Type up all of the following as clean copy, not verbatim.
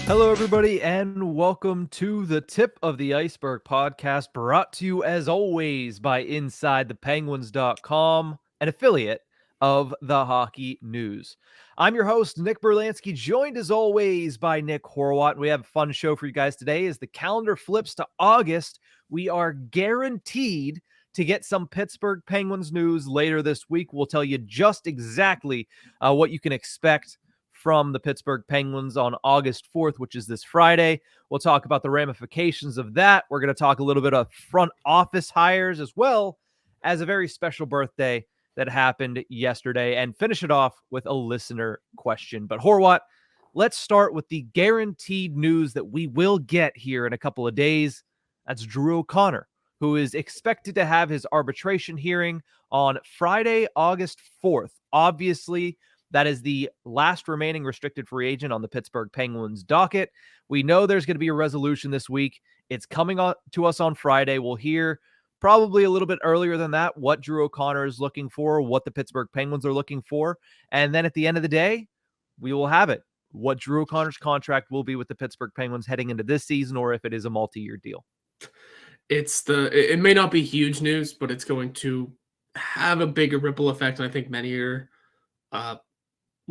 Hello, everybody, and welcome to the Tip of the Ice-Burgh podcast, brought to you, as always, by InsideThePenguins.com, an affiliate of the Hockey News. I'm your host, Nick Brlansky, joined, as always, by Nick Horwat. We have a fun show for you guys today. As the calendar flips to August, we are guaranteed to get some Pittsburgh Penguins news later this week. We'll tell you just exactly what you can expect from the Pittsburgh Penguins on August 4th, which is this Friday. We'll talk about the ramifications of that. We're going to talk a little bit of front office hires, as well as a very special birthday that happened yesterday, and finish it off with a listener question. But Horwat, let's start with the guaranteed news that we will get here in a couple of days. That's Drew O'Connor, who is expected to have his arbitration hearing on Friday, August 4th. Obviously, that is the last remaining restricted free agent on the Pittsburgh Penguins docket. We know there's going to be a resolution this week. It's coming on to us on Friday. We'll hear probably a little bit earlier than that what Drew O'Connor is looking for, what the Pittsburgh Penguins are looking for. And then at the end of the day, we will have it, what Drew O'Connor's contract will be with the Pittsburgh Penguins heading into this season, or if it is a multi-year deal. It may not be huge news, but it's going to have a bigger ripple effect, and I think many are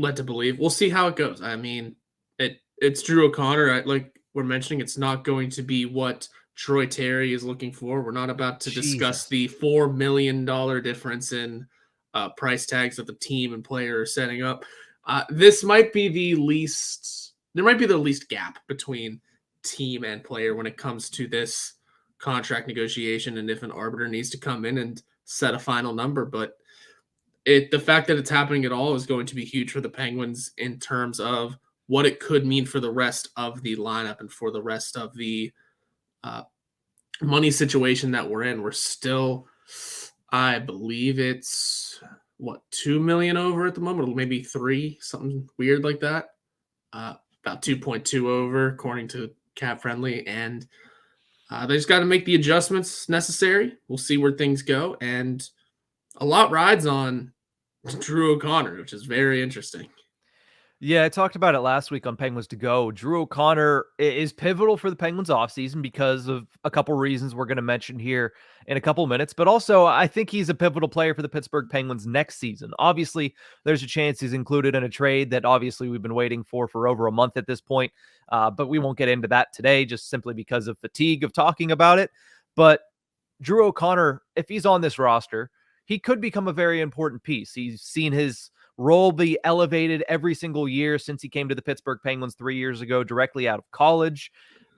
led to believe. We'll see how it goes. I mean, it's Drew O'Connor. Like we're mentioning, it's not going to be what Troy Terry is looking for. We're not about to discuss the $4 million difference in price tags that the team and player are setting up. This might be the least. There might be the least gap between team and player when it comes to this contract negotiation, and if an arbiter needs to come in and set a final number. But the fact that it's happening at all is going to be huge for the Penguins in terms of what it could mean for the rest of the lineup and for the rest of the money situation that we're in. We're still, I believe it's $2 million over at the moment, or maybe $3 million, something weird like that. About 2.2 over, according to Cap Friendly, and they just got to make the adjustments necessary. We'll see where things go, and a lot rides on Drew O'Connor, which is very interesting. Yeah, I talked about it last week on Penguins to Go. Drew O'Connor is pivotal for the Penguins offseason because of a couple reasons we're going to mention here in a couple minutes, but also I think he's a pivotal player for the Pittsburgh Penguins next season. Obviously, there's a chance he's included in a trade that obviously we've been waiting for over a month at this point, but we won't get into that today just simply because of fatigue of talking about it. But Drew O'Connor, if he's on this roster, he could become a very important piece. He's seen his role be elevated every single year since he came to the Pittsburgh Penguins 3 years ago, directly out of college.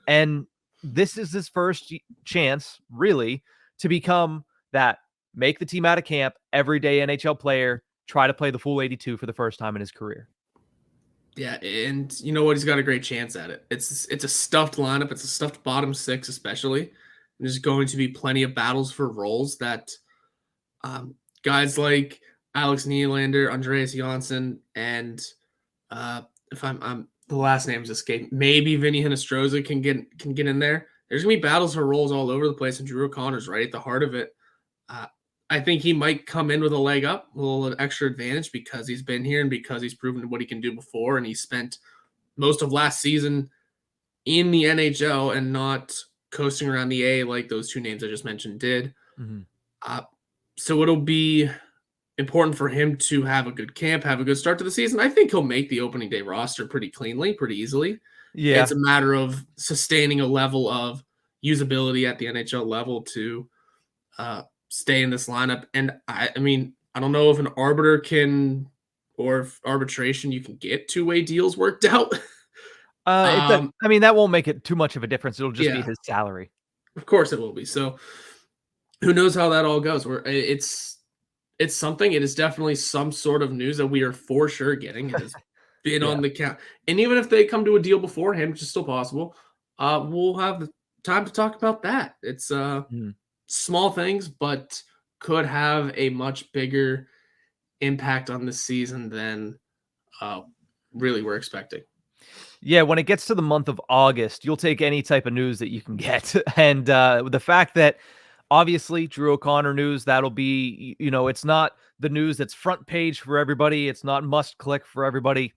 And this is his first chance, really, to become that make the team out of camp, everyday NHL player, try to play the full 82 for the first time in his career. Yeah, and you know what? He's got a great chance at it. It's a stuffed lineup. It's a stuffed bottom six, especially. There's going to be plenty of battles for roles that guys like Alex Nylander, Andreas Johnsson, and if I'm the last names escape, maybe Vinny Hinostroza can get in there. There's gonna be battles for roles all over the place, and Drew O'Connor's right at the heart of it. I think he might come in with a leg up, a little extra advantage because he's been here and because he's proven what he can do before, and he spent most of last season in the NHL and not coasting around the A like those two names I just mentioned did. Mm-hmm. So it'll be important for him to have a good camp, have a good start to the season. I think he'll make the opening day roster pretty cleanly, pretty easily. Yeah. It's a matter of sustaining a level of usability at the NHL level to stay in this lineup. And I mean, I don't know if an arbiter can, or if arbitration, you can get two-way deals worked out. I mean, that won't make it too much of a difference. It'll just be his salary. Of course it will be. So who knows how that all goes? It's something. It is definitely some sort of news that we are for sure getting. It has been on the count. And even if they come to a deal beforehand, which is still possible, we'll have the time to talk about that. It's small things, but could have a much bigger impact on this season than really we're expecting. Yeah, when it gets to the month of August, you'll take any type of news that you can get. And the fact that obviously Drew O'Connor news, that'll be, it's not the news that's front page for everybody. It's not must click for everybody.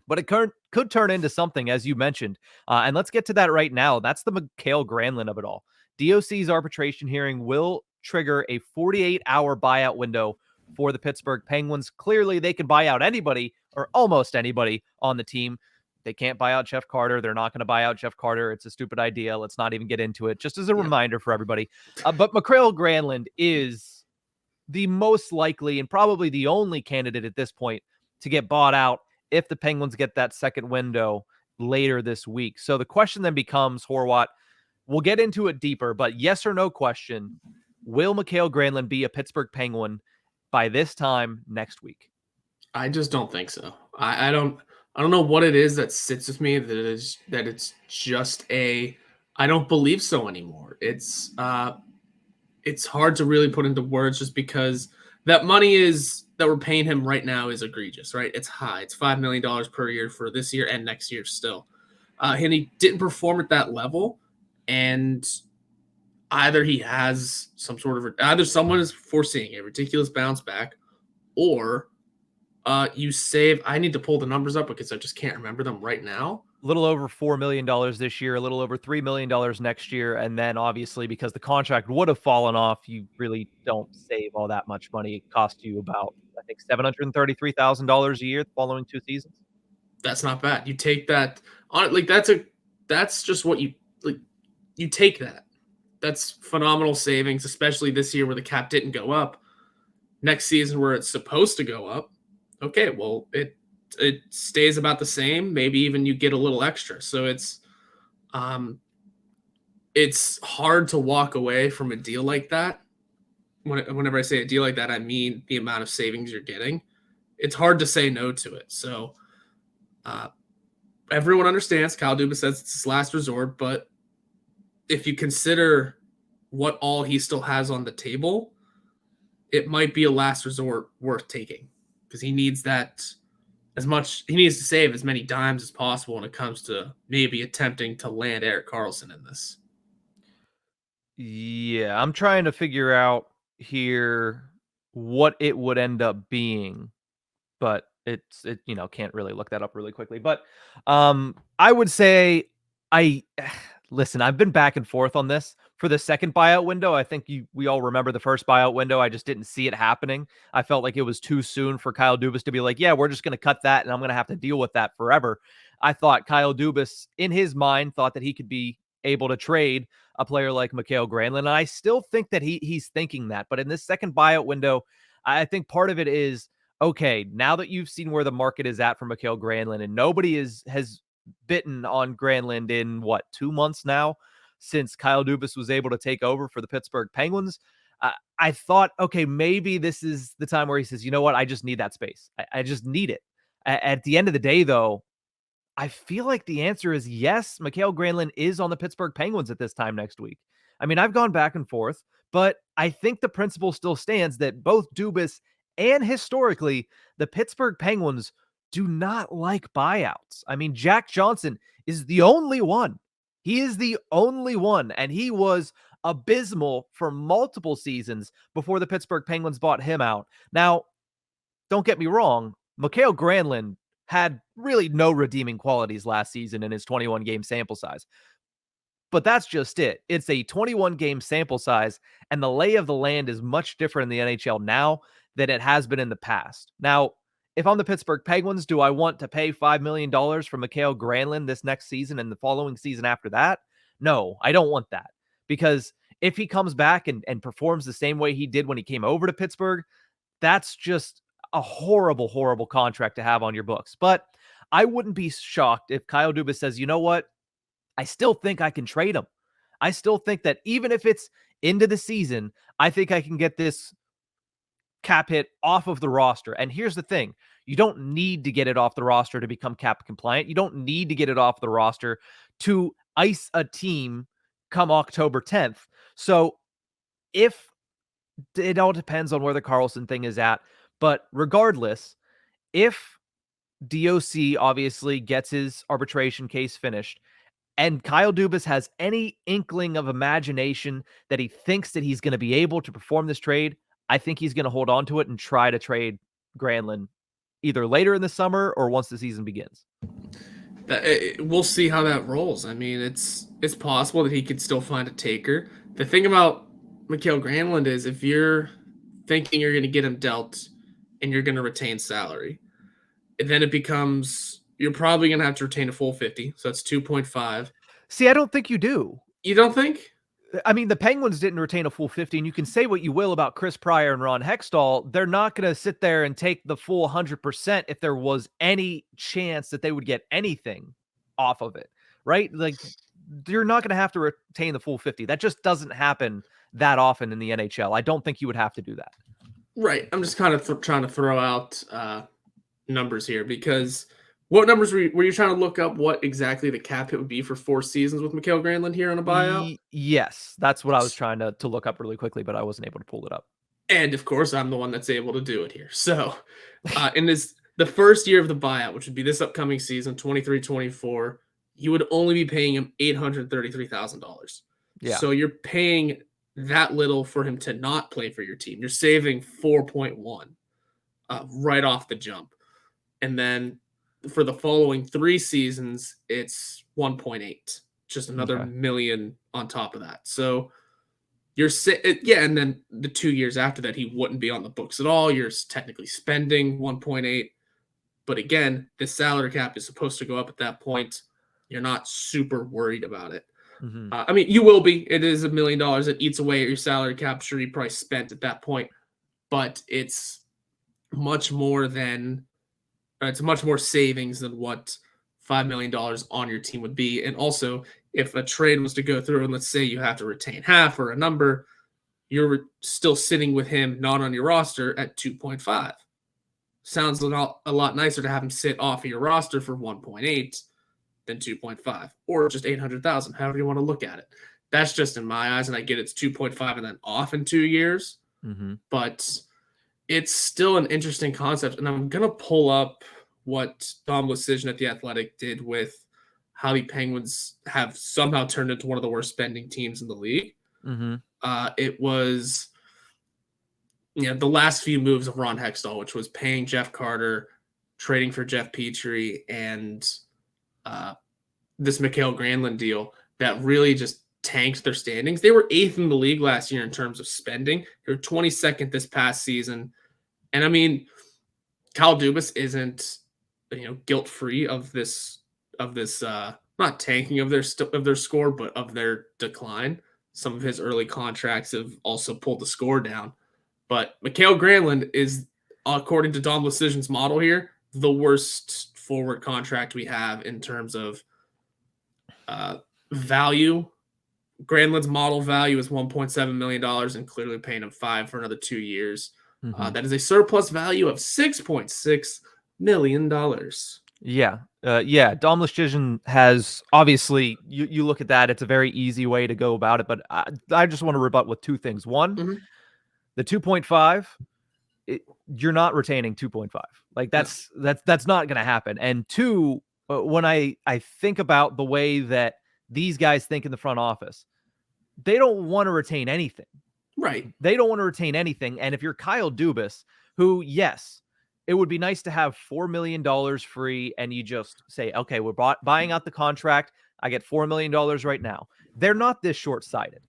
But it could turn into something, as you mentioned. And let's get to that right now. That's the Mikael Granlund of it all. DOC's arbitration hearing will trigger a 48-hour buyout window for the Pittsburgh Penguins. Clearly, they can buy out anybody or almost anybody on the team. They can't buy out Jeff Carter. They're not going to buy out Jeff Carter. It's a stupid idea. Let's not even get into it. Just as a reminder for everybody. But Mikael Granlund is the most likely and probably the only candidate at this point to get bought out if the Penguins get that second window later this week. So the question then becomes, Horwat, we'll get into it deeper, but yes or no question, will Mikael Granlund be a Pittsburgh Penguin by this time next week? I just don't think so. I don't know what it is that sits with me that it's just I don't believe so anymore. It's hard to really put into words just because that money that we're paying him right now is egregious, right? It's high. It's $5 million per year for this year and next year still. And he didn't perform at that level. And either he has either someone is foreseeing a ridiculous bounce back, or you save. I need to pull the numbers up because I just can't remember them right now. A little over $4 million this year, a little over $3 million next year. And then obviously, because the contract would have fallen off, you really don't save all that much money. It costs you about, I think, $733,000 a year the following 2 seasons. That's not bad. You take that on, like, that's just what you take that. That's phenomenal savings, especially this year where the cap didn't go up. Next season where it's supposed to go up, okay, well, it stays about the same. Maybe even you get a little extra. So it's hard to walk away from a deal like that. Whenever I say a deal like that, I mean the amount of savings you're getting. It's hard to say no to it. So everyone understands Kyle Dubas says it's his last resort, but if you consider what all he still has on the table, it might be a last resort worth taking, because he needs that he needs to save as many dimes as possible when it comes to maybe attempting to land Erik Karlsson in this. Yeah, I'm trying to figure out here what it would end up being, but it can't really look that up really quickly. But I would say listen, I've been back and forth on this for the second buyout window. I think we all remember the first buyout window. I just didn't see it happening. I felt like it was too soon for Kyle Dubas to be like, yeah, we're just going to cut that and I'm going to have to deal with that forever. I thought Kyle Dubas, in his mind, thought that he could be able to trade a player like Mikael Granlund. And I still think that he's thinking that. But in this second buyout window, I think part of it is, okay, now that you've seen where the market is at for Mikael Granlund, and nobody has bitten on Granlund in 2 months now since Kyle Dubas was able to take over for the Pittsburgh Penguins. I thought, okay, maybe this is the time where he says, you know what, I just need that space. I just need it. At the end of the day, though, I feel like the answer is yes. Mikael Granlund is on the Pittsburgh Penguins at this time next week. I mean, I've gone back and forth, but I think the principle still stands that both Dubas and historically, the Pittsburgh Penguins do not like buyouts. I mean, Jack Johnson is the only one. He is the only one, and he was abysmal for multiple seasons before the Pittsburgh Penguins bought him out. Now, don't get me wrong, Mikael Granlund had really no redeeming qualities last season in his 21-game sample size. But that's just it. It's a 21-game sample size, and the lay of the land is much different in the NHL now than it has been in the past. Now, if I'm the Pittsburgh Penguins, do I want to pay $5 million for Mikael Granlund this next season and the following season after that? No, I don't want that. Because if he comes back and performs the same way he did when he came over to Pittsburgh, that's just a horrible, horrible contract to have on your books. But I wouldn't be shocked if Kyle Dubas says, you know what? I still think I can trade him. I still think that even if it's into the season, I think I can get this cap hit off of the roster. And here's the thing. You don't need to get it off the roster to become cap compliant. You don't need to get it off the roster to ice a team come October 10th. So if it all depends on where the Karlsson thing is at, but regardless, if DOC obviously gets his arbitration case finished and Kyle Dubas has any inkling of imagination that he thinks that he's going to be able to perform this trade, I think he's going to hold on to it and try to trade Granlund either later in the summer or once the season begins. We'll see how that rolls. I mean, it's possible that he could still find a taker. The thing about Mikael Granlund is if you're thinking you're going to get him dealt and you're going to retain salary, and then it becomes you're probably going to have to retain a full 50, so that's 2.5. See, I don't think you do. You don't think? I mean, the Penguins didn't retain a full 50, and you can say what you will about Chris Pryor and Ron Hextall. They're not going to sit there and take the full 100% if there was any chance that they would get anything off of it, right? Like, you're not going to have to retain the full 50. That just doesn't happen that often in the NHL. I don't think you would have to do that. Right. I'm just kind of trying to throw out numbers here because what numbers were you trying to look up what exactly the cap hit would be for 4 seasons with Mikael Granlund here on a buyout? Yes, that's what I was trying to look up really quickly, but I wasn't able to pull it up. And of course, I'm the one that's able to do it here. So in the first year of the buyout, which would be this upcoming season, 23-24, you would only be paying him $833,000. Yeah. So you're paying that little for him to not play for your team. You're saving 4.1 right off the jump. And then for the following 3 seasons, it's 1.8, just another million on top of that. So you're and then the 2 years after that, he wouldn't be on the books at all. You're technically spending 1.8, but again, the salary cap is supposed to go up at that point. You're not super worried about it. Mm-hmm. I mean, you will be. It is $1 million that eats away at your salary cap. Sure, you probably spent at that point, but it's much more savings than what $5 million on your team would be. And also, if a trade was to go through and let's say you have to retain half or a number, you're still sitting with him not on your roster at 2.5. Sounds a lot nicer to have him sit off of your roster for 1.8 than 2.5 or just 800,000, however you want to look at it. That's just in my eyes, and I get it's 2.5 and then off in 2 years. Mm-hmm. But it's still an interesting concept, and I'm going to pull up what Dom Lucian at The Athletic did with how the Penguins have somehow turned into one of the worst spending teams in the league. Mm-hmm. It was the last few moves of Ron Hextall, which was paying Jeff Carter, trading for Jeff Petrie, and this Mikael Granlund deal that really just tanked their standings. They were 8th in the league last year in terms of spending. They were 22nd this past season. And I mean, Kyle Dubas isn't, guilt-free of this not tanking of their score, but of their decline. Some of his early contracts have also pulled the score down. But Mikael Granlund is, according to Dom Lucian's model here, the worst forward contract we have in terms of value. Granlund's model value is $1.7 million and clearly paying him $5 million for another 2 years. Mm-hmm. That is a surplus value of $6.6 million. Yeah. Dom Lucian has obviously, you look at that, it's a very easy way to go about it, but I just want to rebut with 2 things. One, the 2.5, you're not retaining 2.5. Like that's not going to happen. And 2, when I think about the way that these guys think in the front office, they don't want to retain anything. Right. They don't want to retain anything. And if you're Kyle Dubas, who, yes, it would be nice to have $4 million free and you just say, okay, we're buying out the contract. I get $4 million right now. They're not this short-sighted.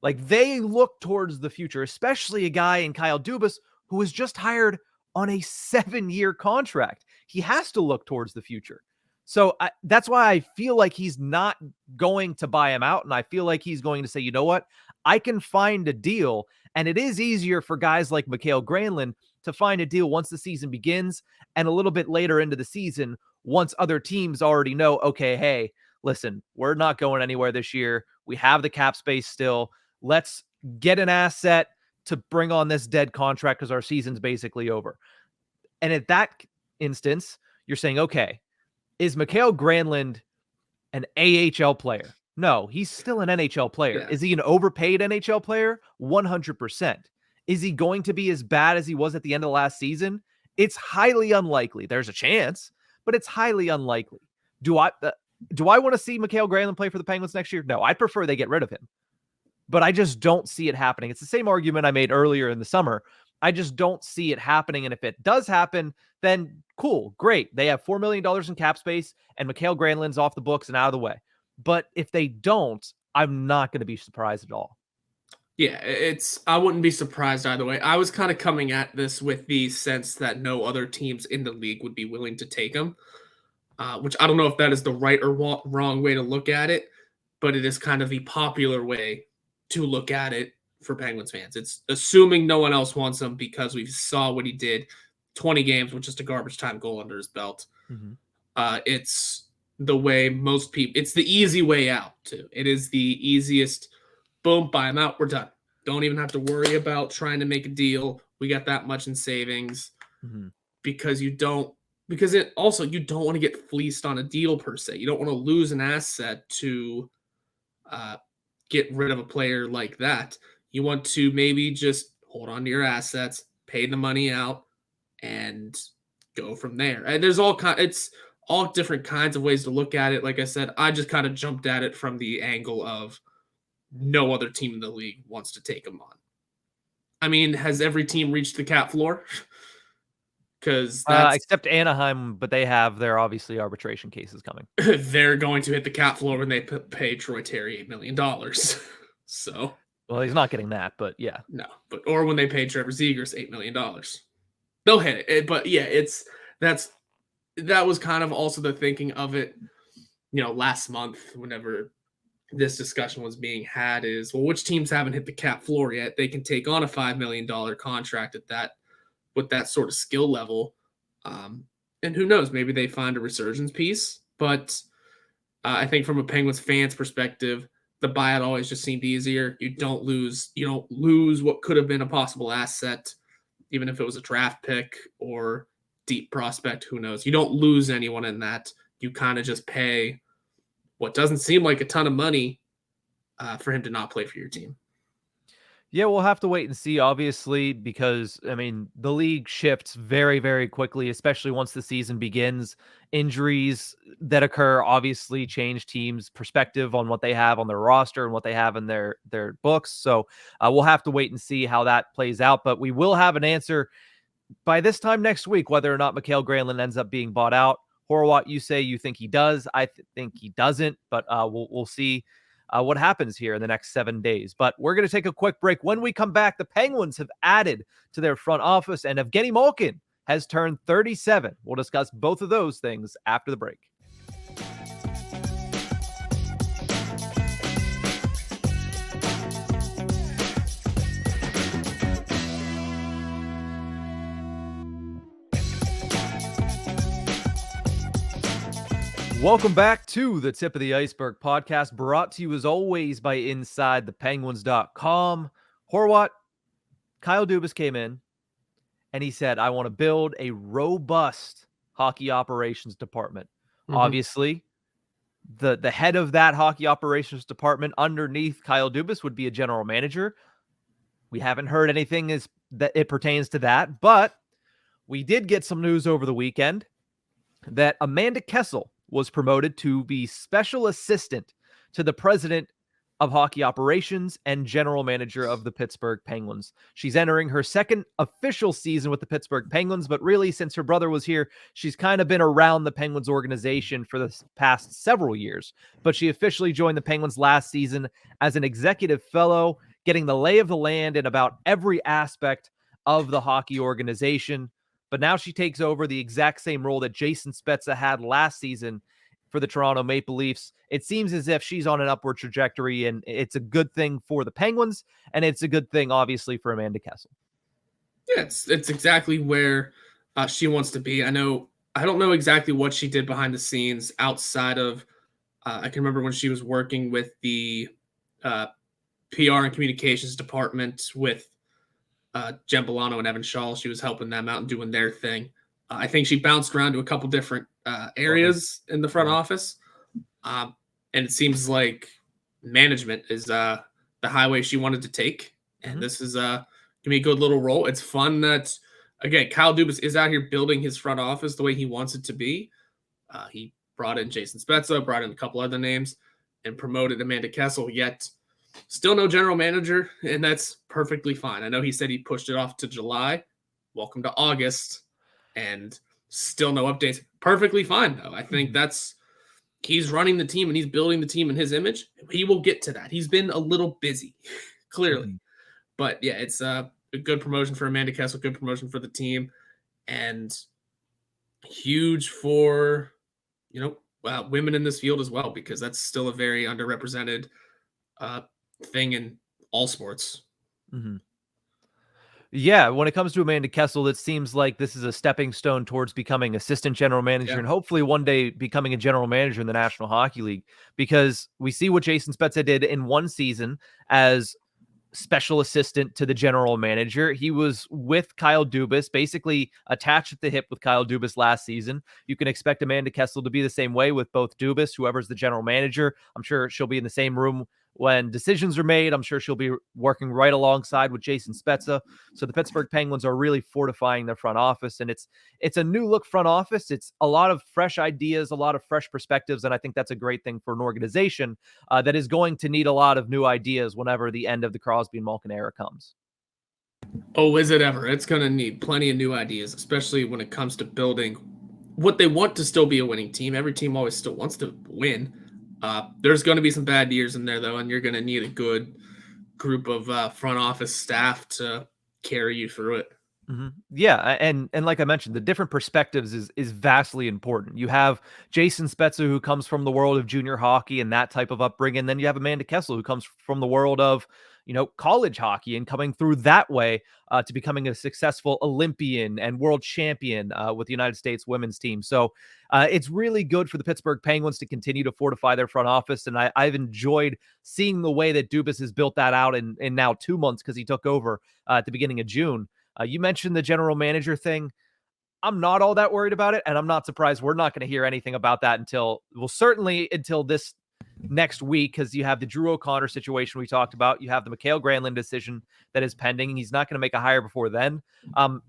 Like, they look towards the future, especially a guy in Kyle Dubas who was just hired on a 7-year contract. He has to look towards the future. So that's why I feel like he's not going to buy him out. And I feel like he's going to say, you know what? I can find a deal. And it is easier for guys like Mikael Granlund to find a deal once the season begins and a little bit later into the season, once other teams already know, okay, hey, listen, we're not going anywhere this year. We have the cap space still. Let's get an asset to bring on this dead contract because our season's basically over. And at that instance, you're saying, okay, is Mikael Granlund an AHL player? No, he's still an NHL player. Yeah. Is he an overpaid NHL player? 100%. Is he going to be as bad as he was at the end of the last season? It's highly unlikely. There's a chance, but it's highly unlikely. Do I want to see Mikael Granlund play for the Penguins next year? No, I'd prefer they get rid of him. But I just don't see it happening. It's the same argument I made earlier in the summer. I just don't see it happening. And if it does happen, then Cool, great. They have $4 million in cap space, and Mikael Granlund's off the books and out of the way. But if they don't, I'm not going to be surprised at all. Yeah, I wouldn't be surprised either way. I was kind of coming at this with the sense that no other teams in the league would be willing to take him, which I don't know if that is the right or wrong way to look at it, but it is kind of the popular way to look at it for Penguins fans. It's assuming no one else wants him because we saw what he did, 20 games with just a garbage time goal under his belt. Mm-hmm. It's the way most people, it's the easy way out too. It is the easiest. Boom, buy him out. We're done. Don't even have to worry about trying to make a deal. We got that much in savings because you don't want to get fleeced on a deal per se. You don't want to lose an asset to get rid of a player like that. You want to maybe just hold on to your assets, pay the money out, and go from there. And there's it's all different kinds of ways to look at it. Like I said, I just kind of jumped at it from the angle of no other team in the league wants to take him on. I mean, has every team reached the cap floor? Because except Anaheim, but they have their obviously arbitration cases coming. They're going to hit the cap floor when they pay Troy Terry $8 million. So, well, he's not getting that, but yeah, or when they pay Trevor Zegras $8 million, they'll hit it. But yeah, that was kind of also the thinking of it. Last month, whenever this discussion was being had, is, well, which teams haven't hit the cap floor yet? They can take on a $5 million contract with that sort of skill level. And who knows, maybe they find a resurgence piece. But I think from a Penguins fan's perspective, the buyout always just seemed easier. You don't lose what could have been a possible asset, even if it was a draft pick or deep prospect, who knows? You don't lose anyone in that. You kind of just pay what doesn't seem like a ton of money for him to not play for your team. Yeah, we'll have to wait and see, obviously, because, I mean, the league shifts very, very quickly, especially once the season begins. Injuries that occur obviously change teams' perspective on what they have on their roster and what they have in their books. So we'll have to wait and see how that plays out. But we will have an answer by this time next week, whether or not Mikael Granlund ends up being bought out. Horwat, you say you think he does. I think he doesn't, but we'll see what happens here in the next 7 days. But we're going to take a quick break. When we come back, the Penguins have added to their front office, and Evgeni Malkin has turned 37. We'll discuss both of those things after the break. Welcome back to the Tip of the Ice-Burgh podcast, brought to you as always by InsideThePenguins.com. Horwat, Kyle Dubas came in and he said, I want to build a robust hockey operations department. Obviously, the head of that hockey operations department underneath Kyle Dubas would be a general manager. We haven't heard anything that it pertains to that, but we did get some news over the weekend that Amanda Kessel was promoted to be special assistant to the president of hockey operations and general manager of the Pittsburgh Penguins. She's entering her second official season with the Pittsburgh Penguins, but really, since her brother was here, she's kind of been around the Penguins organization for the past several years. But she officially joined the Penguins last season as an executive fellow, getting the lay of the land in about every aspect of the hockey organization. But now she takes over the exact same role that Jason Spezza had last season for the Toronto Maple Leafs. It seems as if she's on an upward trajectory, and it's a good thing for the Penguins, and it's a good thing, obviously, for Amanda Kessel. Yeah, it's exactly where she wants to be. I don't know exactly what she did behind the scenes outside of, I can remember when she was working with the PR and communications department with Jen Bolano and Evan Shaw. She was helping them out and doing their thing. I think she bounced around to a couple different areas in the front office. And it seems like management is the highway she wanted to take. And this is going to be a good little role. It's fun that, again, Kyle Dubas is out here building his front office the way he wants it to be. He brought in Jason Spezza, brought in a couple other names, and promoted Amanda Kessel, yet still no general manager, and that's perfectly fine. I know he said he pushed it off to July. Welcome to August, and Still no updates. Perfectly fine, though. I think he's running the team and he's building the team in his image. He will get to that. He's been a little busy, clearly. But yeah, it's a good promotion for Amanda Kessel, good promotion for the team, and huge for, women in this field as well, because that's still a very underrepresented thing in all sports. Yeah, when it comes to Amanda Kessel, it seems like this is a stepping stone towards becoming assistant general manager and hopefully one day becoming a general manager in the National Hockey League, because we see what Jason Spezza did in one season as special assistant to the general manager. He was with Kyle Dubas, basically attached at the hip with Kyle Dubas last season. You can expect Amanda Kessel to be the same way with both Dubas, whoever's the general manager. I'm sure she'll be in the same room when decisions are made. I'm sure she'll be working right alongside with Jason Spezza. So the Pittsburgh Penguins are really fortifying their front office, and it's a new look front office. It's a lot of fresh ideas, a lot of fresh perspectives, and I think that's a great thing for an organization that is going to need a lot of new ideas whenever the end of the Crosby and Malkin era comes. Oh, is it ever? It's going to need plenty of new ideas, especially when it comes to building what they want to still be a winning team. Every team always still wants to win. There's going to be some bad years in there, though, and you're going to need a good group of front office staff to carry you through it. Yeah, and like I mentioned, the different perspectives is vastly important. You have Jason Spezza, who comes from the world of junior hockey and that type of upbringing. And then you have Amanda Kessel, who comes from the world of, college hockey and coming through that way to becoming a successful Olympian and world champion with the United States women's team. So it's really good for the Pittsburgh Penguins to continue to fortify their front office. And I've enjoyed seeing the way that Dubas has built that out in now 2 months, because he took over at the beginning of June. You mentioned the general manager thing. I'm not all that worried about it, and I'm not surprised we're not going to hear anything about that until this next week, because you have the Drew O'Connor situation we talked about. You have the Mikael Granlund decision that is pending, and he's not going to make a hire before then.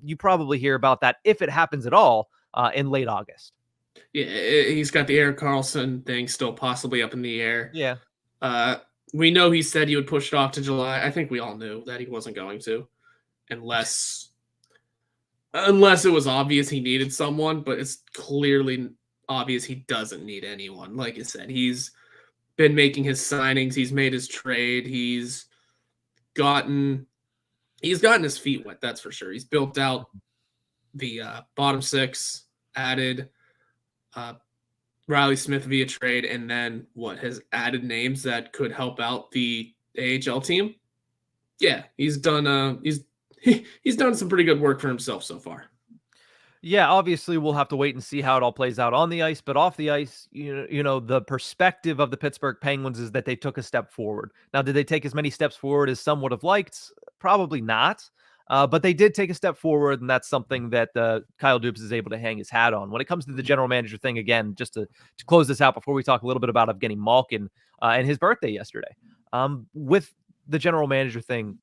You probably hear about that, if it happens at all, in late August. Yeah, he's got the Erik Karlsson thing still possibly up in the air. Yeah. We know he said he would push it off to July. I think we all knew that he wasn't going to. Unless it was obvious he needed someone, but it's clearly obvious he doesn't need anyone. Like I said, he's been making his signings, he's made his trade, he's gotten his feet wet, that's for sure. He's built out the bottom six, added Riley Smith via trade, and then has added names that could help out the AHL team. Yeah, he's done he's done some pretty good work for himself so far. Yeah, obviously we'll have to wait and see how it all plays out on the ice, but off the ice, the perspective of the Pittsburgh Penguins is that they took a step forward. Now, did they take as many steps forward as some would have liked? Probably not. But they did take a step forward, and that's something that Kyle Dubas is able to hang his hat on. When it comes to the general manager thing, again, just to close this out before we talk a little bit about Evgeni Malkin and his birthday yesterday. With the general manager thing,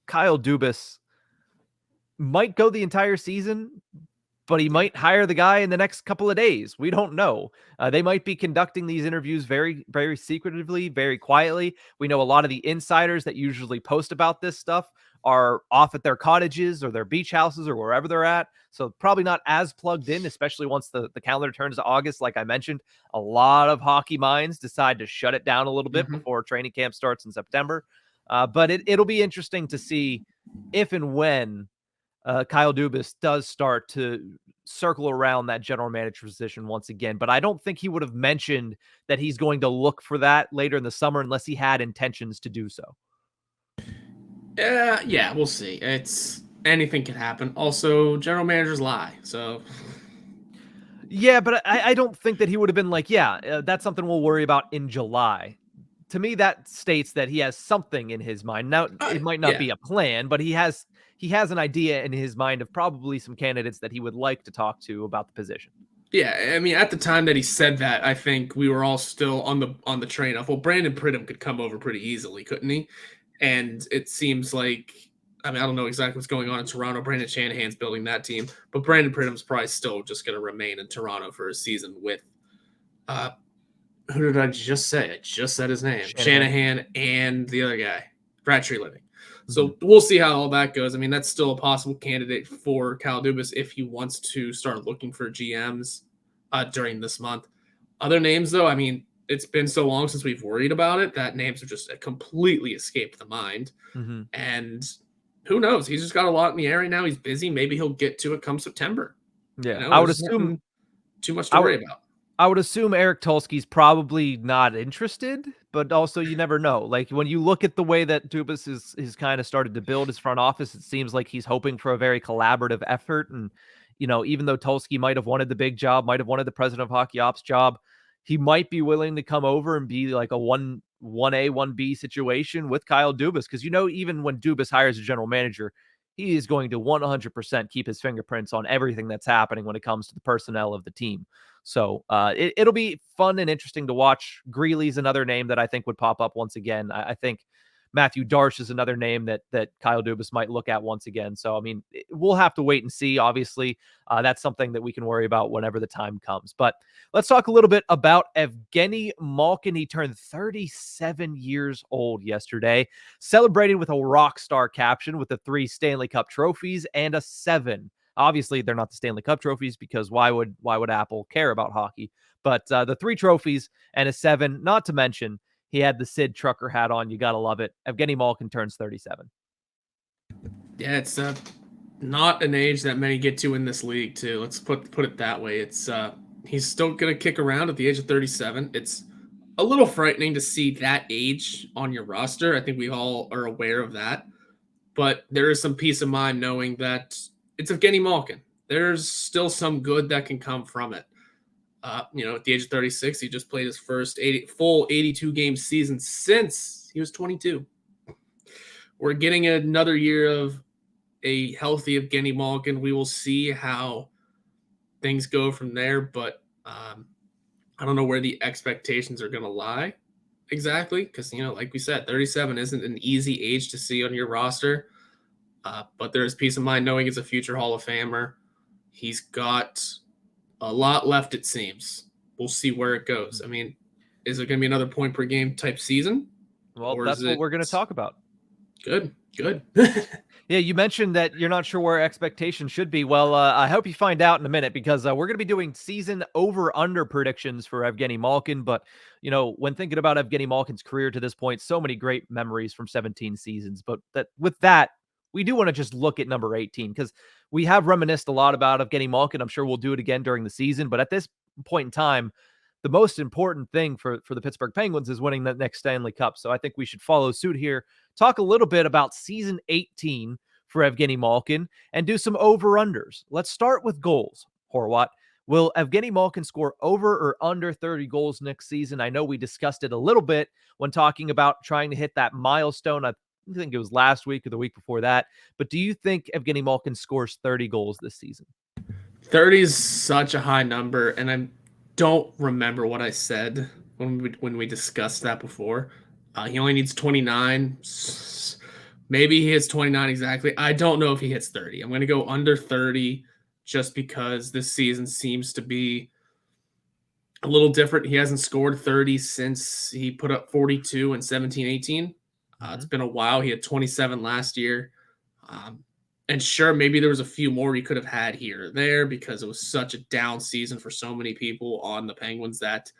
Kyle Dubas might go the entire season, but he might hire the guy in the next couple of days. We don't know. They might be conducting these interviews very, very secretively, very quietly. We know a lot of the insiders that usually post about this stuff are off at their cottages or their beach houses or wherever they're at. So probably not as plugged in, especially once the calendar turns to August. Like I mentioned, a lot of hockey minds decide to shut it down a little bit before training camp starts in September. But it'll be interesting to see if and when Kyle Dubas does start to circle around that general manager position once again. But I don't think he would have mentioned that he's going to look for that later in the summer unless he had intentions to do so. Yeah, we'll see. Anything can happen. Also, general managers lie, so... Yeah, but I don't think that he would have been like, that's something we'll worry about in July. To me, that states that he has something in his mind. Now, it might not be a plan, but he has an idea in his mind of probably some candidates that he would like to talk to about the position. Yeah, I mean, at the time that he said that, I think we were all still on the train of, well, Brandon Pridham could come over pretty easily, couldn't he? And it seems like, I mean, I don't know exactly what's going on in Toronto. Brandon Shanahan's building that team, but Brandon Pridham's probably still just going to remain in Toronto for a season with who did I just say? I just said his name. Shanahan and the other guy. Living. So we'll see how all that goes. I mean, that's still a possible candidate for Kyle Dubas if he wants to start looking for GMs during this month. Other names, though, I mean, it's been so long since we've worried about it that names have just completely escaped the mind. And who knows? He's just got a lot in the air right now. He's busy. Maybe he'll get to it come September. Yeah, I would assume too much to worry about. I would assume Eric Tulski's probably not interested, but also you never know. Like when you look at the way that Dubas is kind of started to build his front office, it seems like he's hoping for a very collaborative effort. And, you know, even though Tulski might have wanted the big job, might have wanted the president of hockey ops job, he might be willing to come over and be like a 1A, 1B situation with Kyle Dubas. Because, you know, even when Dubas hires a general manager, he is going to 100% keep his fingerprints on everything that's happening when it comes to the personnel of the team. So it'll be fun and interesting to watch. Greeley's another name that I think would pop up once again. I think Matthew Darche is another name that Kyle Dubas might look at once again. So, I mean, we'll have to wait and see. Obviously, that's something that we can worry about whenever the time comes. But let's talk a little bit about Evgeni Malkin. He turned 37 years old yesterday, celebrated with a rock star caption with the 3 Stanley Cup trophies and a 7. Obviously, they're not the Stanley Cup trophies because why would Apple care about hockey? But the 3 trophies and a 7, not to mention he had the Sid Trucker hat on. You got to love it. Evgeni Malkin turns 37. Yeah, it's not an age that many get to in this league, too. Let's put it that way. It's he's still going to kick around at the age of 37. It's a little frightening to see that age on your roster. I think we all are aware of that. But there is some peace of mind knowing that it's Evgeni Malkin. There's still some good that can come from it. You know, at the age of 36, he just played his first full 82-game season since he was 22. We're getting another year of a healthy Evgeni Malkin. We will see how things go from there, but I don't know where the expectations are going to lie exactly because, you know, like we said, 37 isn't an easy age to see on your roster. But there is peace of mind knowing he's a future Hall of Famer. He's got a lot left, it seems. We'll see where it goes. I mean, is it going to be another point per game type season? Well, that's what we're going to talk about. Good. Yeah, you mentioned that you're not sure where expectations should be. Well, I hope you find out in a minute because we're going to be doing season over-under predictions for Evgeni Malkin. But, you know, when thinking about Evgeni Malkin's career to this point, so many great memories from 17 seasons. But with that, we do want to just look at number 18 because we have reminisced a lot about Evgeni Malkin. I'm sure we'll do it again during the season. But at this point in time, the most important thing for the Pittsburgh Penguins is winning that next Stanley Cup. So I think we should follow suit here, talk a little bit about season 18 for Evgeni Malkin, and do some over-unders. Let's start with goals. Horwat, will Evgeni Malkin score over or under 30 goals next season? I know we discussed it a little bit when talking about trying to hit that milestone. I think it was last week or the week before that. But do you think Evgeni Malkin scores 30 goals this season? 30 is such a high number, and I don't remember what I said when we discussed that before. He only needs 29. Maybe he hits 29 exactly. I don't know if he hits 30. I'm going to go under 30 just because this season seems to be a little different. He hasn't scored 30 since he put up 42 in 17-18. It's been a while. He had 27 last year. And sure, maybe there was a few more he could have had here or there because it was such a down season for so many people on the Penguins that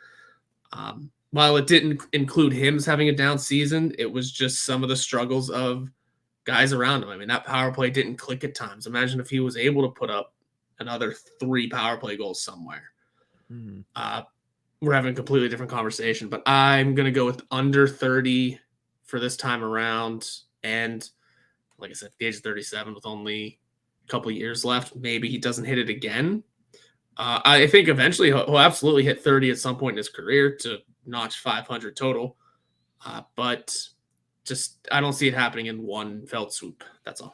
while it didn't include him as having a down season, it was just some of the struggles of guys around him. I mean, that power play didn't click at times. Imagine if he was able to put up another 3 power play goals somewhere. We're having a completely different conversation, but I'm going to go with under 30 for this time around. And like I said, the age of 37 with only a couple of years left, maybe he doesn't hit it again. I think eventually he'll absolutely hit 30 at some point in his career to notch 500 total. But just I don't see it happening in one fell swoop. That's all.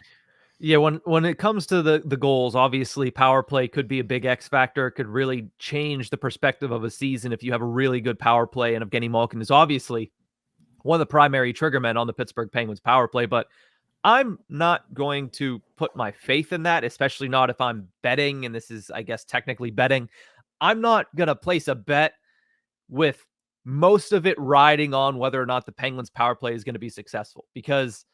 Yeah, when it comes to the goals, obviously power play could be a big X factor. It could really change the perspective of a season if you have a really good power play. And Evgeni Malkin is obviously one of the primary triggermen on the Pittsburgh Penguins power play. But I'm not going to put my faith in that, especially not if I'm betting. And this is, I guess, technically betting. I'm not going to place a bet with most of it riding on whether or not the Penguins power play is going to be successful, because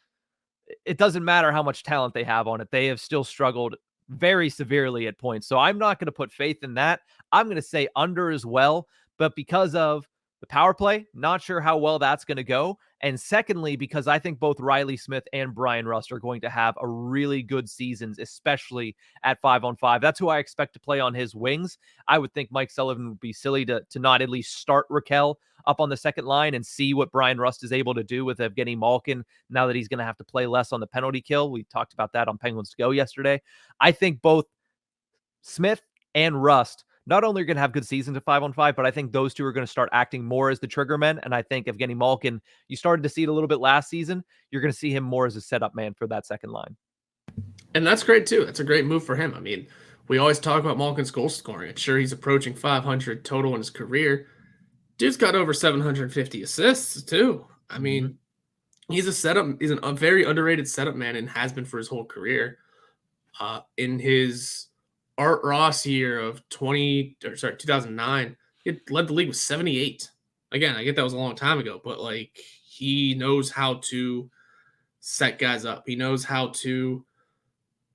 it doesn't matter how much talent they have on it. They have still struggled very severely at points. So I'm not going to put faith in that. I'm going to say under as well, but because of the power play, not sure how well that's going to go. And secondly, because I think both Riley Smith and Brian Rust are going to have a really good seasons, especially at 5-on-5. That's who I expect to play on his wings. I would think Mike Sullivan would be silly to not at least start Raquel up on the second line and see what Brian Rust is able to do with Evgeni Malkin now that he's going to have to play less on the penalty kill. We talked about that on Penguins to Go yesterday. I think both Smith and Rust not only are going to have good seasons at 5-on-5, but I think those two are going to start acting more as the trigger men. And I think Evgeni Malkin, you started to see it a little bit last season. You're going to see him more as a setup man for that second line. And that's great too. That's a great move for him. I mean, we always talk about Malkin's goal scoring. And sure, he's approaching 500 total in his career. Dude's got over 750 assists too. I mean, he's a setup. He's a very underrated setup man and has been for his whole career. In his Art Ross year of 2009, he led the league with 78. Again, I get that was a long time ago, but like he knows how to set guys up. He knows how to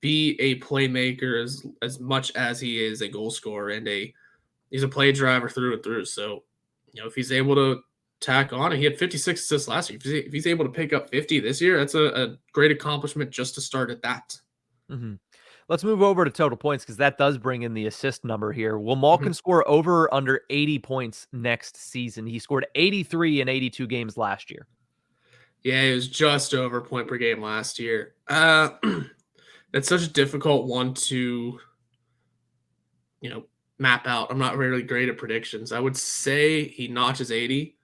be a playmaker as much as he is a goal scorer, and he's a play driver through and through. So, if he's able to tack on, and he had 56 assists last year. If he's able to pick up 50 this year, that's a great accomplishment just to start at that. Mm-hmm. Let's move over to total points, because that does bring in the assist number here. Will Malkin score over or under 80 points next season? He scored 83 in 82 games last year. Yeah, he was just over point per game last year. That's such a difficult one to, map out. I'm not really great at predictions. I would say he notches 80.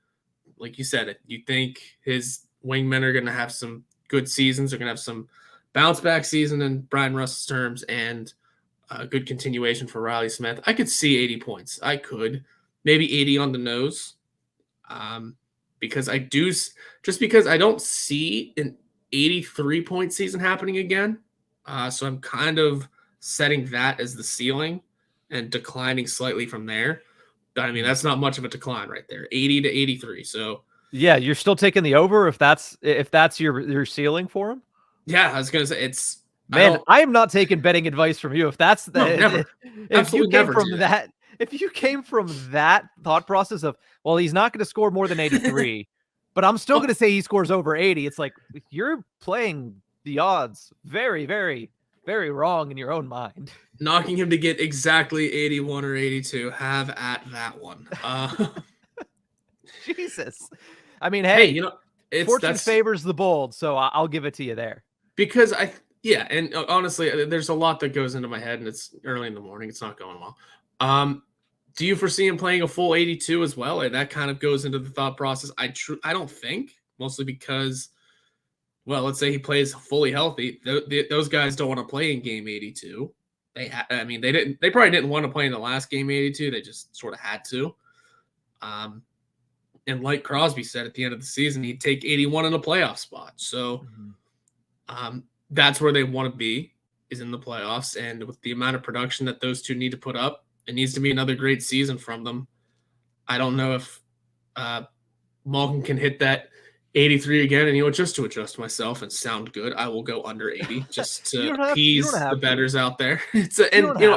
Like you said, you think his wingmen are going to have some good seasons. They're going to have some bounce back season in Brian Rust's terms, and a good continuation for Riley Smith. I could see 80 points. I could. Maybe 80 on the nose. Because I don't see an 83-point season happening again. So I'm kind of setting that as the ceiling and declining slightly from there. But I mean, that's not much of a decline right there. 80 to 83. So yeah, you're still taking the over if that's your ceiling for him? Yeah, I was gonna say it's man. I am not taking betting advice from you. If that's the never. if you came from that, if you came from that thought process of, well, he's not going to score more than 83, but I'm still going to say he scores over 80. It's like you're playing the odds very, very, very wrong in your own mind. Knocking him to get exactly 81 or 82. Have at that one. Jesus. I mean, hey, fortune that's favors the bold, so I'll give it to you there. Because and honestly, there's a lot that goes into my head, and it's early in the morning. It's not going well. Do you foresee him playing a full 82 as well? And that kind of goes into the thought process. I don't think, mostly because, well, let's say he plays fully healthy. Those guys don't want to play in game 82. They probably didn't want to play in the last game 82. They just sort of had to. And like Crosby said at the end of the season, he'd take 81 in a playoff spot. So that's where they want to be, is in the playoffs. And with the amount of production that those two need to put up, it needs to be another great season from them. I don't know if Malkin can hit that 83 again. And, just to adjust myself and sound good, I will go under 80 just to appease the bettors out there.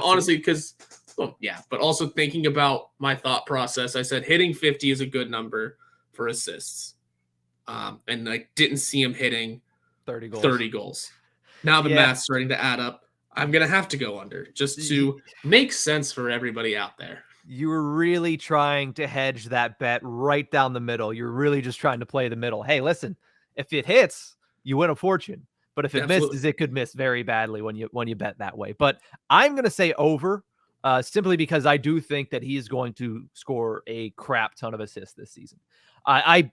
Honestly, because – well, yeah, but also thinking about my thought process, I said hitting 50 is a good number for assists. And I didn't see him hitting 30 goals. Now the math's starting to add up. I'm going to have to go under just to make sense for everybody out there. You were really trying to hedge that bet right down the middle. You're really just trying to play the middle. Hey, listen, if it hits, you win a fortune. But if it misses, it could miss very badly when you bet that way. But I'm going to say over. Simply because I do think that he is going to score a crap ton of assists this season. I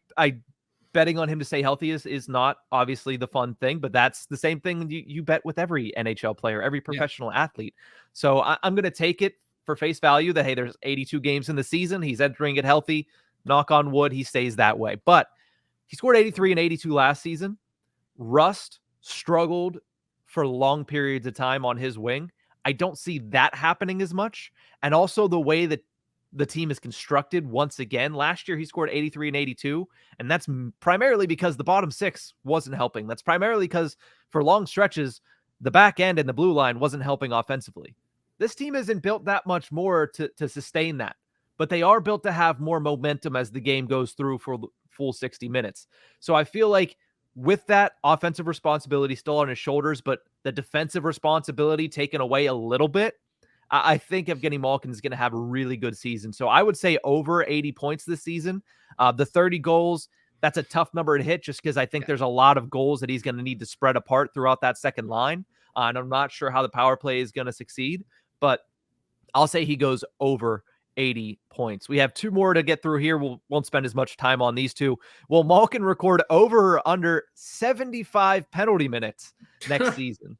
betting on him to stay healthy is not obviously the fun thing, but that's the same thing you bet with every NHL player, every professional athlete. So I'm going to take it for face value that, hey, there's 82 games in the season. He's entering it healthy. Knock on wood, he stays that way. But he scored 83 and 82 last season. Rust struggled for long periods of time on his wing. I don't see that happening as much. And also the way that the team is constructed once again. Last year, he scored 83 and 82, and that's primarily because the bottom six wasn't helping. That's primarily because for long stretches, the back end and the blue line wasn't helping offensively. This team isn't built that much more to sustain that, but they are built to have more momentum as the game goes through for the full 60 minutes. So I feel like with that offensive responsibility still on his shoulders, but the defensive responsibility taken away a little bit, I think Evgeni Malkin is going to have a really good season. So I would say over 80 points this season. The 30 goals, that's a tough number to hit just because I think there's a lot of goals that he's going to need to spread apart throughout that second line. And I'm not sure how the power play is going to succeed, but I'll say he goes over 80 points. We have two more to get through here. We won't spend as much time on these two. Will Malkin record over or under 75 penalty minutes next season?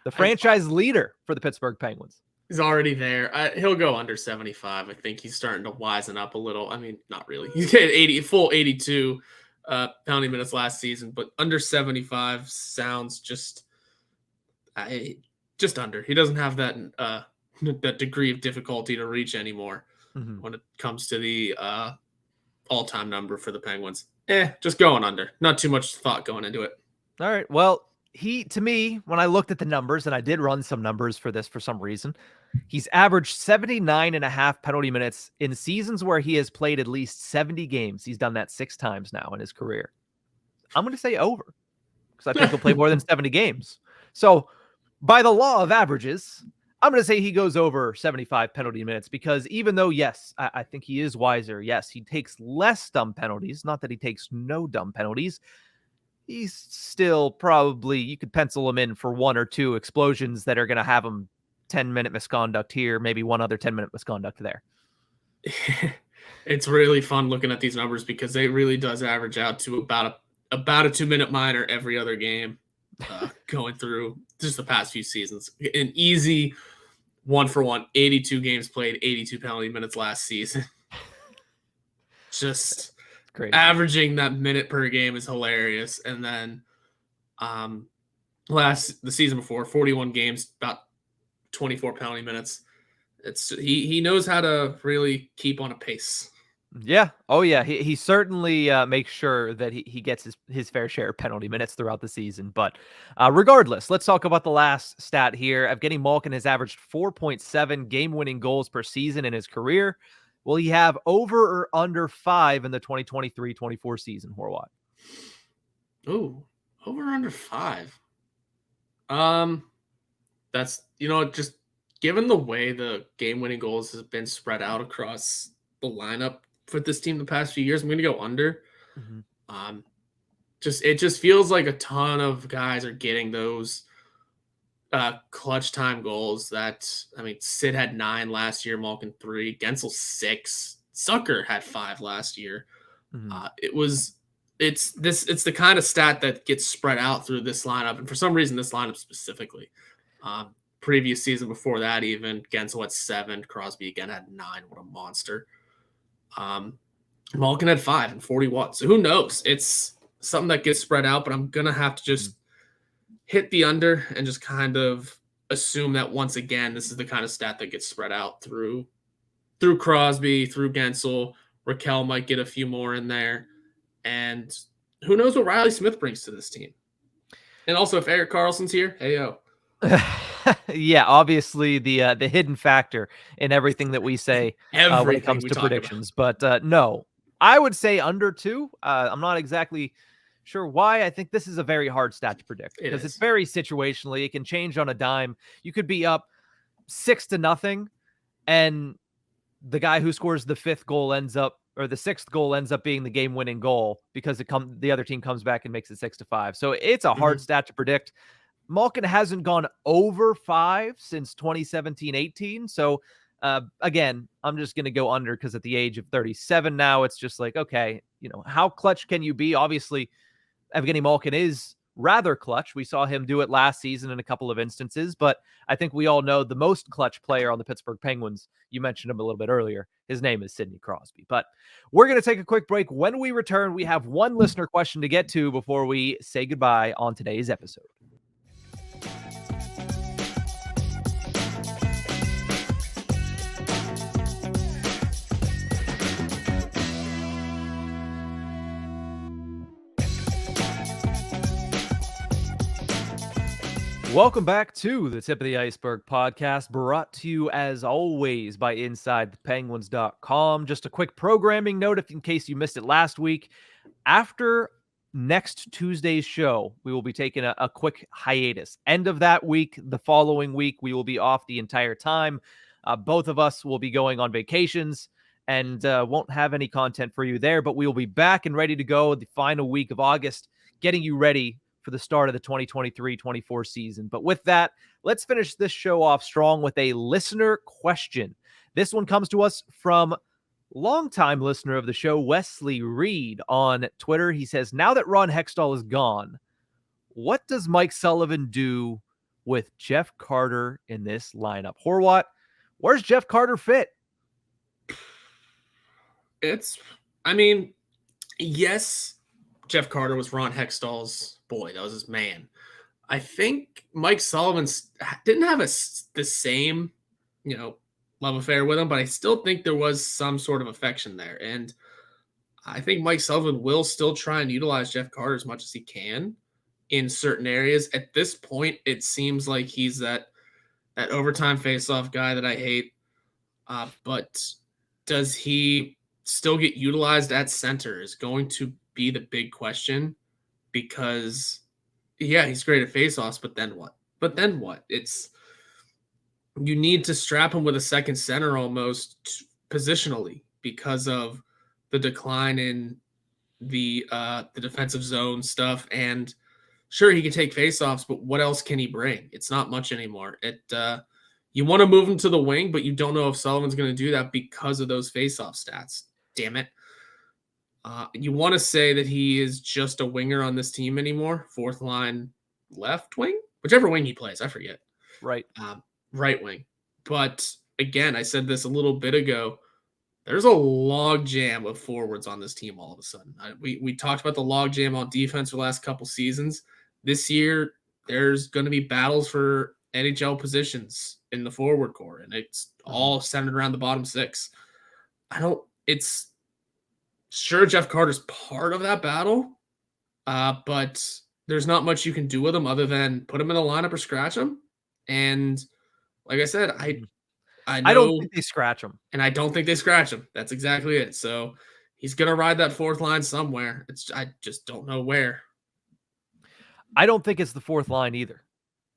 The franchise leader for the Pittsburgh Penguins. He's already there. He'll go under 75. I think he's starting to wisen up a little. I mean, not really. He's hit full 82 penalty minutes last season, but under 75 sounds just under. He doesn't have that that degree of difficulty to reach anymore when it comes to the all-time number for the Penguins. Just going under. Not too much thought going into it. All right. Well, to me, when I looked at the numbers, and I did run some numbers for this for some reason, he's averaged 79.5 penalty minutes in seasons where he has played at least 70 games. He's done that 6 times now in his career. I'm going to say over because I think he'll play more than 70 games. So by the law of averages, I'm going to say he goes over 75 penalty minutes because even though, yes, I think he is wiser. Yes, he takes less dumb penalties. Not that he takes no dumb penalties. He's still probably, you could pencil him in for 1 or 2 explosions that are going to have him 10-minute misconduct here, maybe one other 10-minute misconduct there. It's really fun looking at these numbers because it really does average out to about a 2-minute minor every other game going through just the past few seasons. An easy 1-for-1, 82 games played, 82 penalty minutes last season. Just crazy. Averaging that minute per game is hilarious. And then the season before, 41 games, about 24 penalty minutes. He knows how to really keep on a pace. Yeah. Oh, yeah. He certainly makes sure that he gets his fair share of penalty minutes throughout the season. But regardless, let's talk about the last stat here. Evgeni Malkin has averaged 4.7 game-winning goals per season in his career. Will he have over or under 5 in the 2023-24 season, Horwat? Ooh, over or under 5. That's, just given the way the game-winning goals has been spread out across the lineup for this team the past few years, I'm going to go under. It just feels like a ton of guys are getting those clutch time goals that, Sid had 9 last year, Malkin 3, Gensel 6, Sucker had 5 last year. It's the kind of stat that gets spread out through this lineup. And for some reason, this lineup specifically, previous season before that, even Gensel had 7, Crosby again had 9. What a monster. Malkin had 5 and 41. So who knows? It's something that gets spread out, but I'm going to have to just hit the under and just kind of assume that once again, this is the kind of stat that gets spread out through Crosby, through Gensel. Raquel might get a few more in there. And who knows what Riley Smith brings to this team. And also if Erik Karlsson's here, hey-o. Yeah, obviously the hidden factor in everything that we say when it comes to predictions. But no, I would say under 2. I'm not exactly sure why. I think this is a very hard stat to predict because it's very situationally. It can change on a dime. You could be up 6-0, and the guy who scores the 5th goal ends up, or the 6th goal ends up being the game-winning goal because the other team comes back and makes it 6-5. So it's a hard stat to predict. Malkin hasn't gone over 5 since 2017-18. So again, I'm just going to go under because at the age of 37 now, it's just like, okay, how clutch can you be? Obviously, Evgeni Malkin is rather clutch. We saw him do it last season in a couple of instances, but I think we all know the most clutch player on the Pittsburgh Penguins. You mentioned him a little bit earlier. His name is Sidney Crosby. But we're going to take a quick break. When we return, we have one listener question to get to before we say goodbye on today's episode. Welcome back to the Tip of the Ice-Burgh podcast, brought to you as always by InsideThePenguins.com. Just a quick programming note if in case you missed it last week. After next Tuesday's show, we will be taking a quick hiatus. End of that week, the following week, we will be off the entire time. Both of us will be going on vacations and won't have any content for you there, but we will be back and ready to go the final week of August, getting you ready for the start of the 2023-24 season. But with that, let's finish this show off strong with a listener question. This one comes to us from longtime listener of the show, Wesley Reed, on Twitter. He says, now that Ron Hextall is gone, what does Mike Sullivan do with Jeff Carter in this lineup? Horwat, where's Jeff Carter fit? Yes, Jeff Carter was Ron Hextall's boy. That was his man. I think Mike Sullivan didn't have the same, love affair with him, but I still think there was some sort of affection there. And I think Mike Sullivan will still try and utilize Jeff Carter as much as he can in certain areas. At this point, it seems like he's that overtime faceoff guy that I hate. But does he still get utilized at center is going to be the big question, because he's great at faceoffs, but then what? You need to strap him with a second center almost positionally because of the decline in the defensive zone stuff. And sure, he can take faceoffs, but what else can he bring? It's not much anymore. You want to move him to the wing, but you don't know if Sullivan's going to do that because of those faceoff stats. Damn it. You want to say that he is just a winger on this team anymore, fourth line left wing, whichever wing he plays, I forget. Right. Right wing. But again, I said this a little bit ago, there's a log jam of forwards on this team all of a sudden. We talked about the log jam on defense for the last couple seasons. This year, there's going to be battles for NHL positions in the forward core, and it's all centered around the bottom six. Sure, Jeff Carter's part of that battle, but there's not much you can do with him other than put him in the lineup or scratch him. And like I said, I don't think they scratch him. And I don't think they scratch him. That's exactly it. So he's going to ride that fourth line somewhere. I just don't know where. I don't think it's the fourth line either.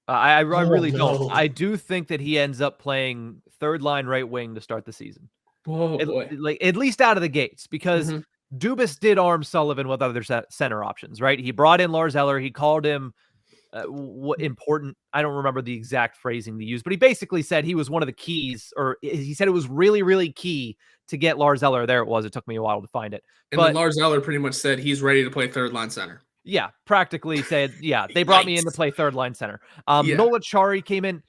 I really don't. I do think that he ends up playing third line right wing to start the season. At least out of the gates, because Dubas did arm Sullivan with other center options, right? He brought in Lars Eller. He called him important. I don't remember the exact phrasing they used, but he basically said he was one of the keys, or he said it was really, really key to get Lars Eller. There it was. It took me a while to find it. And then Lars Eller pretty much said he's ready to play third line center. Yeah, practically said, they brought me in to play third line center. Nola Chari came in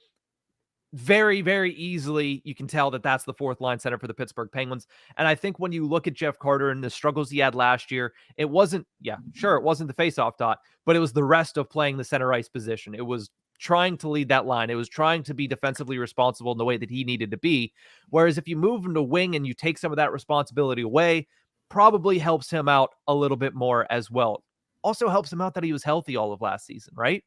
very, very easily. You can tell that that's the fourth line center for the Pittsburgh Penguins. And I think when you look at Jeff Carter and the struggles he had last year, it wasn't the faceoff dot, but it was the rest of playing the center ice position. It was trying to lead that line. It was trying to be defensively responsible in the way that he needed to be. Whereas if you move him to wing and you take some of that responsibility away, probably helps him out a little bit more as well. Also helps him out that he was healthy all of last season, right?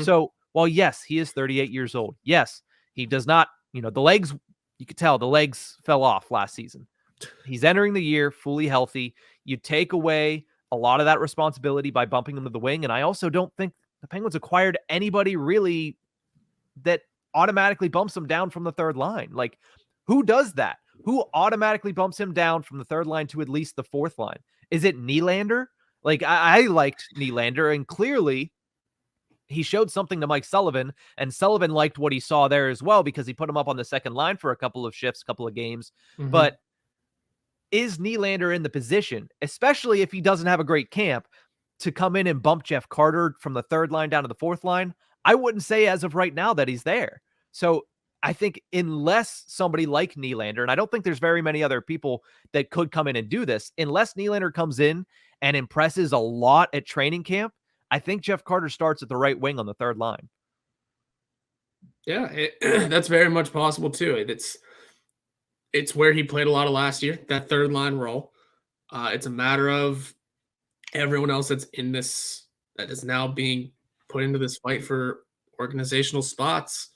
So while yes, he is 38 years old. Yes, he does not, the legs, you could tell the legs fell off last season. He's entering the year fully healthy. You take away a lot of that responsibility by bumping him to the wing. And I also don't think the Penguins acquired anybody really that automatically bumps him down from the third line. Like, who does that? Who automatically bumps him down from the third line to at least the fourth line? Is it Nylander? Like, I liked Nylander, and clearly he showed something to Mike Sullivan, and Sullivan liked what he saw there as well, because he put him up on the second line for a couple of shifts, a couple of games. But is Nylander in the position, especially if he doesn't have a great camp, to come in and bump Jeff Carter from the third line down to the fourth line? I wouldn't say as of right now that he's there. So I think unless somebody like Nylander, and I don't think there's very many other people that could come in and do this, unless Nylander comes in and impresses a lot at training camp, I think Jeff Carter starts at the right wing on the third line. Yeah, that's very much possible too. It's where he played a lot of last year, that third line role. It's a matter of everyone else that's in this, that is now being put into this fight for organizational spots,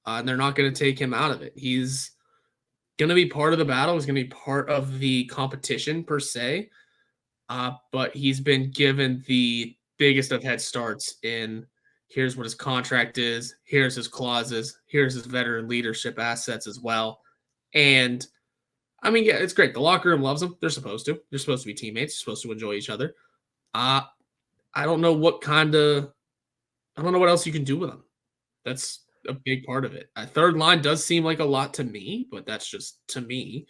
and they're not going to take him out of it. He's going to be part of the battle. He's going to be part of the competition per se, but he's been given the biggest of head starts in here's what his contract is, here's his clauses, here's his veteran leadership assets as well. And I mean, yeah, it's great. The locker room loves him. They're supposed to. They're supposed to be teammates. They're supposed to enjoy each other. I don't know what else you can do with him. That's a big part of it. A third line does seem like a lot to me, but that's just to me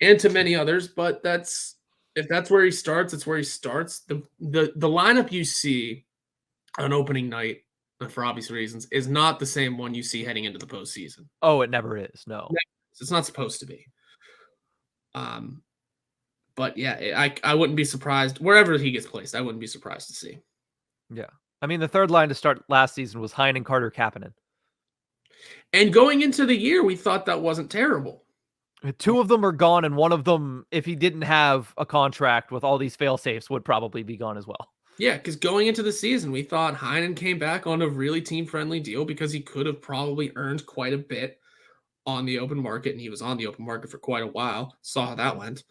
and to many others. But if that's where he starts, it's where he starts. The lineup you see on opening night, for obvious reasons, is not the same one you see heading into the postseason. Oh, it never is. No, it's not supposed to be. But yeah, I wouldn't be surprised wherever he gets placed. I wouldn't be surprised to see. Yeah, I mean, the third line to start last season was Heinen, Carter, Kapanen. And going into the year, we thought that wasn't terrible. Two of them are gone, and one of them, if he didn't have a contract with all these fail-safes, would probably be gone as well. Yeah, because going into the season, we thought Heinen came back on a really team-friendly deal because he could have probably earned quite a bit on the open market, and he was on the open market for quite a while. Saw how that went.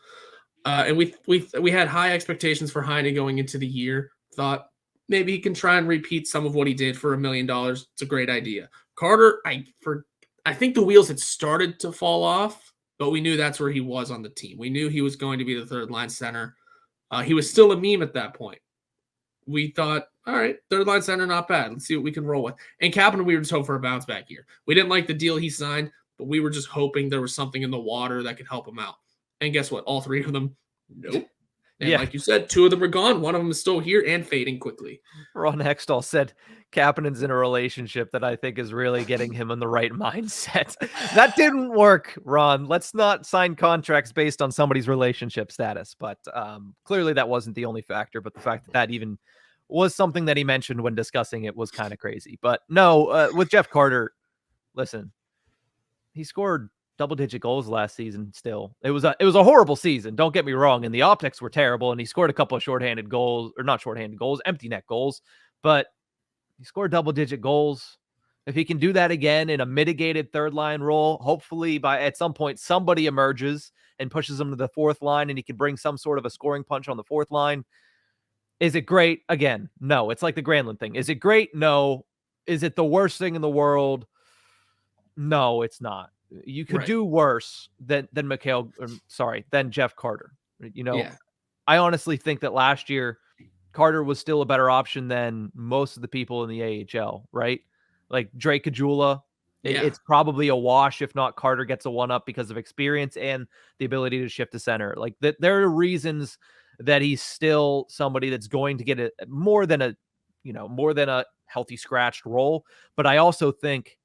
And we had high expectations for Heinen going into the year. Thought maybe he can try and repeat some of what he did for $1 million. It's a great idea. Carter, I think the wheels had started to fall off, but we knew that's where he was on the team. We knew he was going to be the third line center. He was still a meme at that point. We thought, all right, third line center, not bad. Let's see what we can roll with. And Kapanen, we were just hoping for a bounce back year. We didn't like the deal he signed, but we were just hoping there was something in the water that could help him out. And guess what? All three of them, nope. And like you said, two of them are gone. One of them is still here and fading quickly. Ron Hextall said Kapanen's in a relationship that I think is really getting him in the right mindset. That didn't work, Ron. Let's not sign contracts based on somebody's relationship status. But clearly that wasn't the only factor. But the fact that even was something that he mentioned when discussing it was kind of crazy. But no, with Jeff Carter, listen, he scored double-digit goals last season. Still, it was a horrible season. Don't get me wrong, and the optics were terrible. And he scored a couple of shorthanded goals, or not shorthanded goals, empty net goals. But he scored double-digit goals. If he can do that again in a mitigated third-line role, hopefully at some point somebody emerges and pushes him to the fourth line, and he can bring some sort of a scoring punch on the fourth line. Is it great? Again, no. It's like the Granlund thing. Is it great? No. Is it the worst thing in the world? No, it's not. You could do worse than Mikael, than Jeff Carter. I honestly think that last year Carter was still a better option than most of the people in the AHL, right? Like Drake Kajula, it's probably a wash if not Carter gets a one-up because of experience and the ability to shift to center. Like there are reasons that he's still somebody that's going to get more than a healthy scratched role. But I also think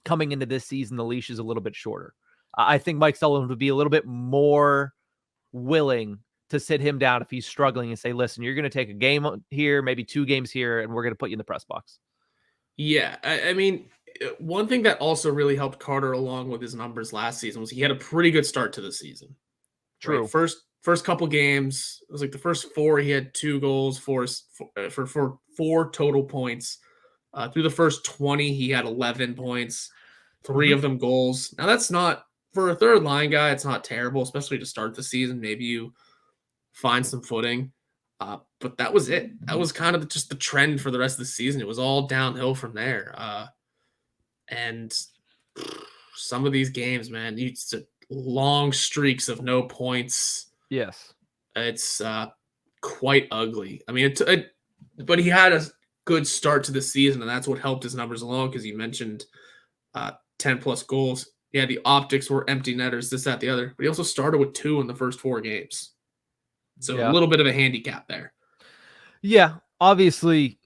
coming into this season, the leash is a little bit shorter. I think Mike Sullivan would be a little bit more willing to sit him down if he's struggling and say, listen, you're going to take a game here, maybe 2 games here, and we're going to put you in the press box. Yeah. I mean, one thing that also really helped Carter along with his numbers last season was he had a pretty good start to the season. True. Right? First couple games, it was like the first 4, he had 2 goals for 4 total points. Through the first 20, he had 11 points, 3 of them goals. Now, that's not, for a third line guy, it's not terrible, especially to start the season. Maybe you find some footing. But that was it. That was kind of just the trend for the rest of the season. It was all downhill from there. And some of these games, man, it's long streaks of no points. Yes. It's quite ugly. I mean, but he had a good start to the season, and that's what helped his numbers along because you mentioned 10-plus goals. Yeah, the optics were empty netters, this, that, the other. But he also started with 2 in the first 4 games. So a little bit of a handicap there. Yeah, obviously,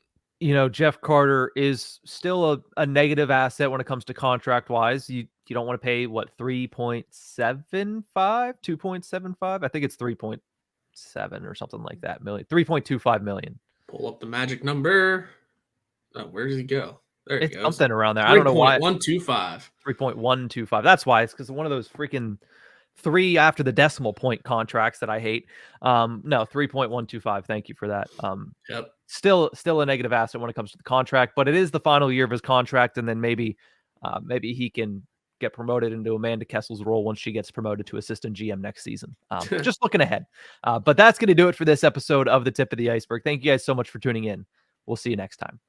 Jeff Carter is still a negative asset when it comes to contract-wise. You don't want to pay, 3.75, 2.75? I think it's 3.7 or something like that, million, 3.25 million. Pull up the magic number. Oh, where does he go? There it goes. Something around there. I don't know why. 3.125. 3.125. That's why. It's because one of those freaking 3 after the decimal point contracts that I hate. No, 3.125. Thank you for that. Yep. Still a negative asset when it comes to the contract, but it is the final year of his contract, and then maybe he can get promoted into Amanda Kessel's role once she gets promoted to assistant GM next season. Just looking ahead. But that's going to do it for this episode of the Tip of the Iceberg. Thank you guys so much for tuning in. We'll see you next time.